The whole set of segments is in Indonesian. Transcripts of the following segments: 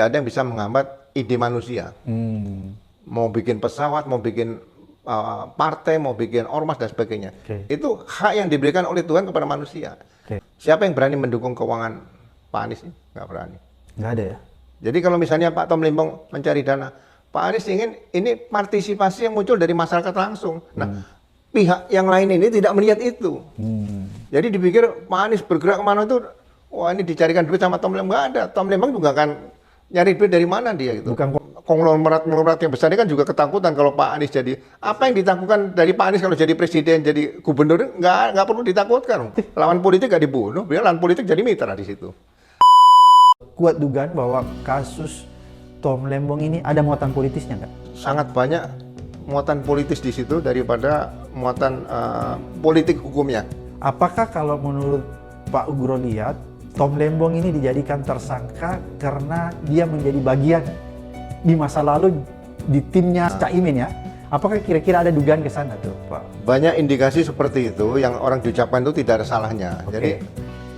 ada yang bisa menghambat ide manusia. Mau bikin pesawat, mau bikin partai, mau bikin ormas dan sebagainya. Itu hak yang diberikan oleh Tuhan kepada manusia. Siapa yang berani mendukung keuangan Pak Anies? Nggak berani. Nggak ada ya? Jadi kalau misalnya Pak Tom Lembong mencari dana, Pak Anies ingin ini partisipasi yang muncul dari masyarakat langsung. Nah, pihak yang lain ini tidak melihat itu. Jadi dipikir Pak Anies bergerak kemana itu, wah ini dicarikan duit sama Tom Lembong. Nggak ada. Tom Lembong juga akan nyari duit dari mana dia gitu. Bukan konglomerat yang besar ini kan juga ketakutan kalau Pak Anies jadi. Apa yang ditakutkan dari Pak Anies kalau jadi presiden, jadi gubernur, nggak perlu ditakutkan. Lawan politik nggak dibunuh, biar lawan politik jadi mitra di situ. Kuat dugaan bahwa kasus Tom Lembong ini ada muatan politisnya nggak? Sangat banyak muatan politis di situ daripada muatan politik hukumnya. Apakah kalau menurut Pak Ugro lihat, Tom Lembong ini dijadikan tersangka karena dia menjadi bagian di masa lalu di timnya Caimin ya? Apakah kira-kira ada dugaan ke sana tuh, Pak? Banyak indikasi seperti itu yang orang diucapkan itu tidak ada salahnya. Jadi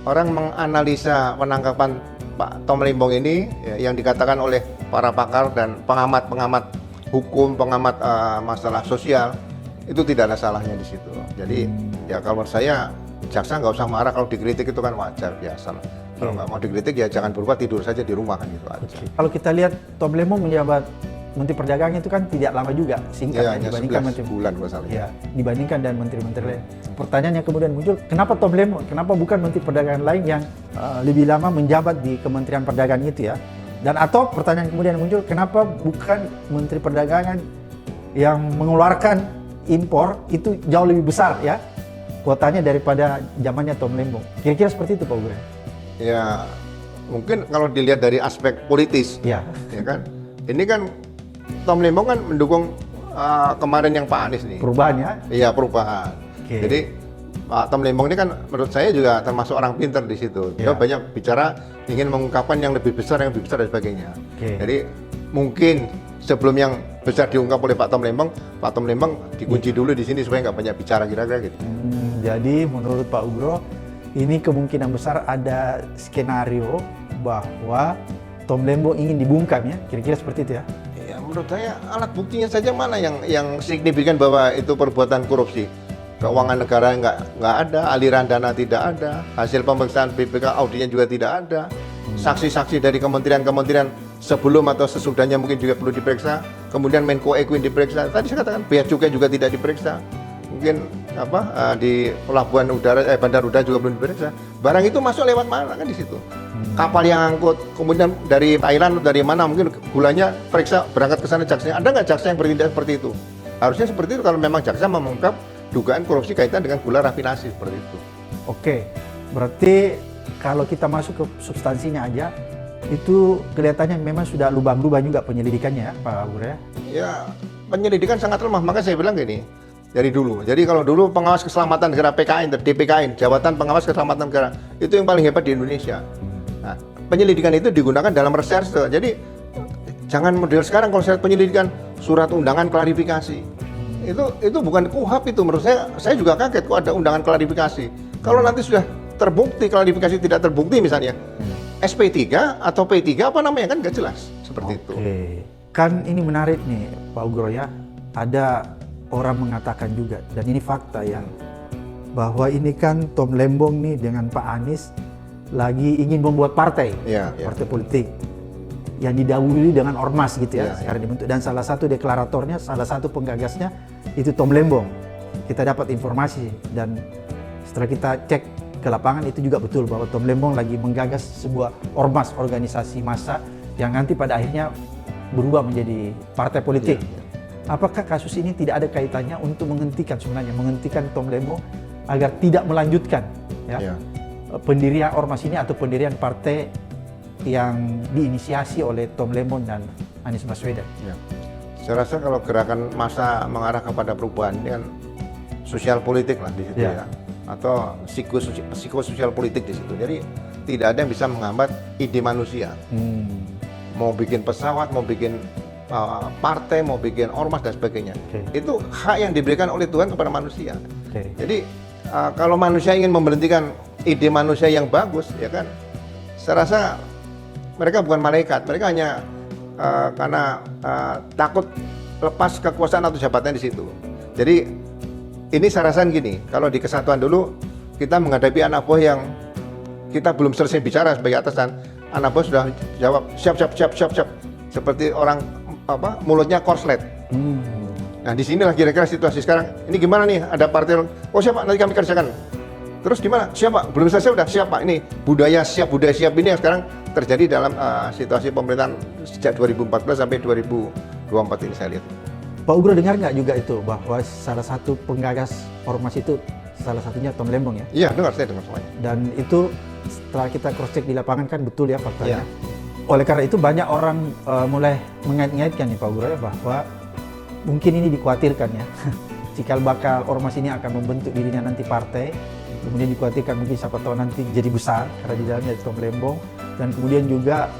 orang menganalisa penangkapan Pak Tom Lembong ini yang dikatakan oleh para pakar dan pengamat-pengamat hukum, pengamat masalah sosial, itu tidak ada salahnya di situ. Jadi ya kalau menurut saya jaksa nggak usah marah kalau dikritik, itu kan wajar biasa. Kalau nggak mau dikritik ya jangan berubah, tidur saja di rumah kan gitu aja. Kalau kita lihat Tom Lembong menjabat Menteri Perdagangan itu kan tidak lama juga, singkat ya, dibandingkan 11 bulan masalah. Ya, dibandingkan dan menteri-menteri lain. Pertanyaan yang kemudian muncul, kenapa Tom Lembong? Kenapa bukan Menteri Perdagangan lain yang lebih lama menjabat di Kementerian Perdagangan itu ya? Dan atau pertanyaan kemudian muncul, kenapa bukan Menteri Perdagangan yang mengeluarkan impor itu jauh lebih besar ya kuotanya daripada zamannya Tom Lembong? Kira-kira seperti itu Pak Ugro? Ya mungkin kalau dilihat dari aspek politis, ya kan, ini kan Tom Lembong kan mendukung kemarin yang Pak Anies nih. Perubahan ya? Iya, perubahan. Jadi Pak Tom Lembong ini kan menurut saya juga termasuk orang pintar di situ. Dia banyak bicara, ingin mengungkapkan yang lebih besar dan sebagainya. Jadi mungkin sebelum yang besar diungkap oleh Pak Tom Lembong dikunci dulu di sini supaya nggak banyak bicara kira-kira gitu. Jadi menurut Pak Ugro, ini kemungkinan besar ada skenario bahwa Tom Lembong ingin dibungkam ya, kira-kira seperti itu ya? Ya menurut saya alat buktinya saja mana yang signifikan bahwa itu perbuatan korupsi. Keuangan negara nggak ada, aliran dana tidak ada, hasil pemeriksaan BPK auditnya juga tidak ada, saksi-saksi dari kementerian-kementerian sebelum atau sesudahnya mungkin juga perlu diperiksa, kemudian Menko Equin diperiksa, tadi saya katakan Bea Cukai juga tidak diperiksa, mungkin di pelabuhan udara, bandar udara juga belum diperiksa. Barang itu masuk lewat mana kan di situ? Kapal yang angkut, kemudian dari Thailand, dari mana mungkin gulanya periksa, berangkat ke sana jaksanya. Ada nggak jaksa yang bertindak seperti itu? Harusnya seperti itu kalau memang jaksa mengungkap dugaan korupsi kaitan dengan gula rafinasi seperti itu. Oke, berarti kalau kita masuk ke substansinya aja, itu kelihatannya memang sudah lubang-lubang juga penyelidikannya ya Pak Ugro ya? Ya, penyelidikan sangat lemah, makanya saya bilang gini, dari dulu. Jadi kalau dulu pengawas keselamatan negara PKN, DPKN, Jabatan Pengawas Keselamatan Negara, itu yang paling hebat di Indonesia. Nah, penyelidikan itu digunakan dalam reserse. Jadi jangan model sekarang kalau saya penyelidikan surat undangan klarifikasi. Itu bukan KUHP itu, menurut saya juga kaget kok ada undangan klarifikasi. Kalau nanti sudah terbukti klarifikasi tidak terbukti misalnya, SP3 atau P3 apa namanya kan nggak jelas seperti itu. Kan ini menarik nih Pak Ugro ya, ada orang mengatakan juga dan ini fakta ya, bahwa ini kan Tom Lembong nih dengan Pak Anies lagi ingin membuat partai, partai politik yang didahului dengan ormas gitu ya, sekarang dibentuk, dan salah satu deklaratornya, salah satu penggagasnya itu Tom Lembong. Kita dapat informasi dan setelah kita cek ke lapangan itu juga betul bahwa Tom Lembong lagi menggagas sebuah ormas, organisasi massa yang nanti pada akhirnya berubah menjadi partai politik. Apakah kasus ini tidak ada kaitannya untuk menghentikan Tom Lembong agar tidak melanjutkan pendirian ormas ini atau pendirian partai yang diinisiasi oleh Tom Lembong dan Anies Baswedan? Saya rasa kalau gerakan massa mengarah kepada perubahan ini kan sosial politik lah di situ ya, atau psikososial politik di situ. Jadi tidak ada yang bisa menghambat ide manusia. Mau bikin pesawat, mau bikin partai, mau bikin ormas dan sebagainya. Itu hak yang diberikan oleh Tuhan kepada manusia. Jadi kalau manusia ingin memberhentikan ide manusia yang bagus, ya kan, saya rasa mereka bukan malaikat, mereka hanya karena takut lepas kekuasaan atau jabatan di situ. Jadi ini saya rasain gini, kalau di kesatuan dulu kita menghadapi anak buah yang kita belum selesai bicara sebagai atasan, anak buah sudah jawab siap, seperti orang mulutnya korslet. Nah di sinilah kira-kira situasi sekarang. Ini gimana nih? Ada partai, oh siap Pak, nanti kami kerjakan. Terus gimana? Siap Pak, belum selesai udah siap Pak. Ini budaya siap ini yang sekarang terjadi dalam situasi pemerintahan sejak 2014 sampai 2024 ini saya lihat. Pak Ugro dengar nggak juga itu bahwa salah satu penggagas ormas itu salah satunya Tom Lembong ya? Iya dengar, saya dengar semuanya. Dan itu setelah kita cross check di lapangan kan betul ya faktanya. Iya. Oleh karena itu banyak orang mulai mengait-ngaitkan nih Pak Ugro ya bahwa mungkin ini dikhawatirkan ya. Cikal bakal ormas ini akan membentuk dirinya nanti partai. Kemudian dikhawatirkan mungkin siapa tahu nanti jadi besar karena di dalamnya Tom Lembong. Dan kemudian juga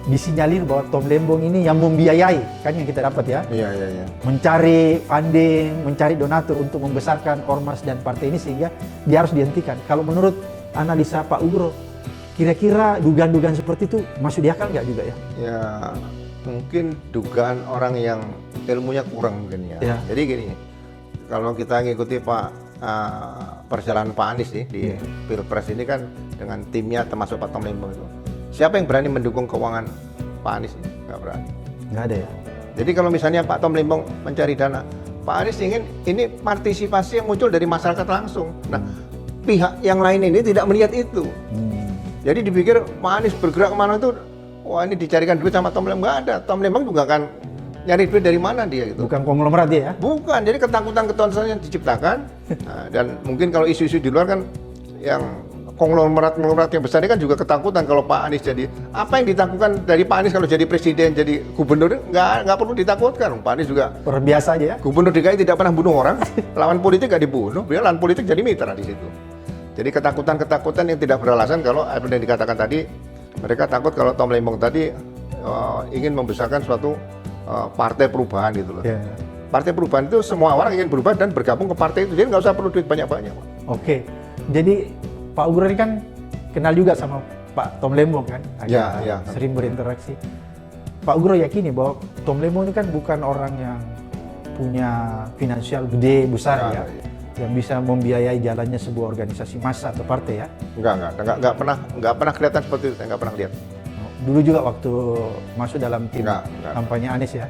disinyalir bahwa Tom Lembong ini yang membiayai, kan yang kita dapat ya. Iya. Mencari funding, mencari donatur untuk membesarkan ormas dan partai ini sehingga dia harus dihentikan. Kalau menurut analisa Pak Ugro, kira-kira dugaan-dugaan seperti itu masuk di akal nggak juga ya? Ya mungkin dugaan orang yang ilmunya kurang mungkin ya. Jadi gini, kalau kita ngikuti perjalanan Pak Anies nih di Pilpres ini kan dengan timnya termasuk Pak Tom Lembong itu. Siapa yang berani mendukung keuangan Pak Anies? Nggak berani. Nggak ada ya? Jadi kalau misalnya Pak Tom Lembong mencari dana, Pak Anies ingin ini partisipasi yang muncul dari masyarakat langsung. Nah, pihak yang lain ini tidak melihat itu. Jadi dipikir Pak Anies bergerak kemana itu, wah ini dicarikan duit sama Tom Lembong. Nggak ada. Tom Lembong juga akan nyari duit dari mana dia gitu. Bukan konglomerat dia ya? Bukan, jadi ketakutan yang diciptakan. Nah, dan mungkin kalau isu-isu di luar kan yang konglomerat yang besar ini kan juga ketakutan kalau Pak Anies jadi. Apa yang ditakutkan dari Pak Anies kalau jadi presiden, jadi gubernur? Nggak perlu ditakutkan. Pak Anies juga biasa aja ya? Gubernur DKI tidak pernah bunuh orang, lawan politik nggak dibunuh, dia lawan politik jadi mitra di situ. Jadi ketakutan yang tidak beralasan kalau apa yang dikatakan tadi, mereka takut kalau Tom Lembong tadi ingin membesarkan suatu partai perubahan gitu loh. Partai perubahan itu semua orang ingin berubah dan bergabung ke partai itu, jadi nggak usah perlu duit banyak-banyak. Oke, jadi Pak Ugro ini kan kenal juga sama Pak Tom Lembong kan, sering berinteraksi. Pak Ugro yakini bahwa Tom Lembong ini kan bukan orang yang punya finansial gede besar yang bisa membiayai jalannya sebuah organisasi massa atau partai ya? Nggak pernah kelihatan seperti itu, saya nggak pernah lihat. Dulu juga waktu masuk dalam tim kampanye Anies ya,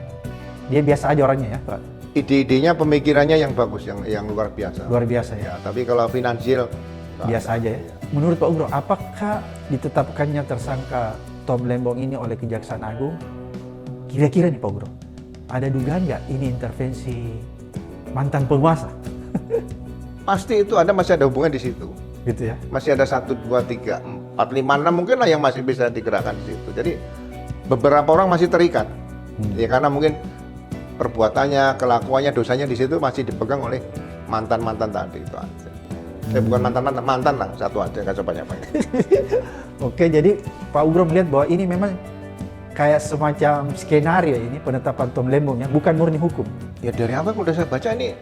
dia biasa aja orangnya ya Pak? Ide-idenya, pemikirannya yang bagus, yang luar biasa. Luar biasa ya? Tapi kalau finansial, biasa aja ya? Menurut Pak Ugro, apakah ditetapkannya tersangka Tom Lembong ini oleh Kejaksaan Agung? Kira-kira nih Pak Ugro, ada dugaan nggak ini intervensi mantan penguasa? Pasti itu masih ada hubungan di situ. Gitu ya? Masih ada 1, 2, 3, 4, 5, 6 mungkin lah yang masih bisa digerakkan di situ. Jadi beberapa orang masih terikat. Ya karena mungkin perbuatannya, kelakuannya, dosanya di situ masih dipegang oleh mantan-mantan tadi itu aja. Bukan mantan lah, satu aja, nggak banyak-banyak. Oke, jadi Pak Ugro melihat bahwa ini memang kayak semacam skenario ini penetapan Tom Lembong ya, bukan murni hukum. Ya dari apa yang udah saya baca ini,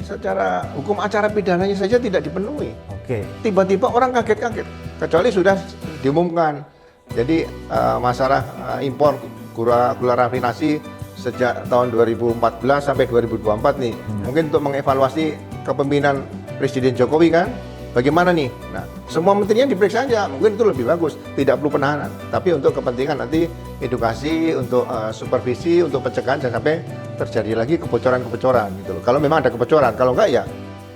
secara hukum acara pidananya saja tidak dipenuhi. Oke. Tiba-tiba orang kaget-kaget, kecuali sudah diumumkan. Jadi masalah impor gula rafinasi sejak tahun 2014 sampai 2024 nih. Mungkin untuk mengevaluasi kepemimpinan Presiden Jokowi kan, bagaimana nih? Nah, semua menterinya diperiksa aja, mungkin itu lebih bagus, tidak perlu penahanan. Tapi untuk kepentingan nanti edukasi, untuk supervisi, untuk pencegahan jangan sampai terjadi lagi kebocoran-kebocoran gitu loh. Kalau memang ada kebocoran, kalau enggak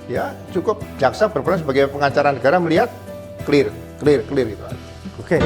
ya cukup jaksa berperan sebagai pengacara negara melihat clear gitu. Oke.